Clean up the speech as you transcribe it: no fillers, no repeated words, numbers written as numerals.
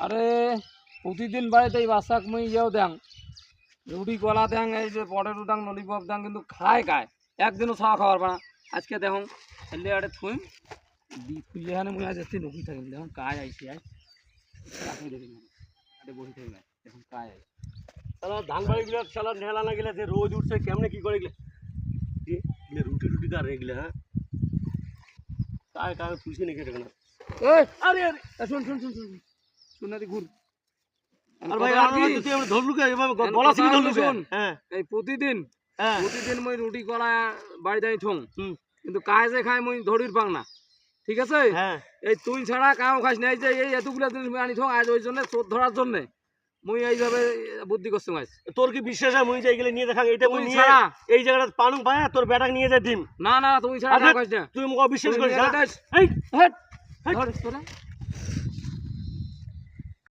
আরে প্রতিদিন বাড়িতে এই বাচ্চাক মুই ইয়েও দেন রুটি কলা দেন এই যে পটেটো ডাং ললিপপ দেন কিন্তু খায় একদিনও ছাওয়া খাওয়ার না আজকে দেখুন এলে আরে থুই দি খুলে হানে মুই আজ এসে নকি থাকিম দেখুন কায় আইছি আজ আপনি দেখুন আরে বসে থাকি দেখুন কায় আইছি শালা ধান বাড়িগুলো শালা ঢেলা না গেলে যে রোদ উঠছে কেমনে কি করে গেলে রুটি রুটি কার এগুলো হ্যাঁ কায় কায় তুলছি নাকি এটা না এই আরে আরে শুন শুন শুন শুন শুন না ঘুর আর ভাই তুই আমরা ধরলু কে এভাবে গলা থেকে ধরলু শুন হ্যাঁ এই প্রতিদিন মই রুটি কলা বাড়ি যাই থং কিন্তু কায় যে খায় মই ধরির পাং না ঠিক আছে হ্যাঁ এই তুই ছাড়া কাও খাস নাই যে এই এতগুলা জিনিস মই আনি থং আজ ওই জন্য চোর ধরার জন্য মই এইভাবে বুদ্ধি করছং আজ তোর কি বিশ্বাস হয় মুই যে এগুলো নিয়ে দেখা এটা মুই তুই নিয়ে ছাড়া এই জায়গাটা পানু পায়া তোর বেটাকে নিয়ে যাই দিম না না তুই ছাড়া কাও খাস না তুই মুখ অবিশ্বাস করিস এই হট হেই। ধর তোরা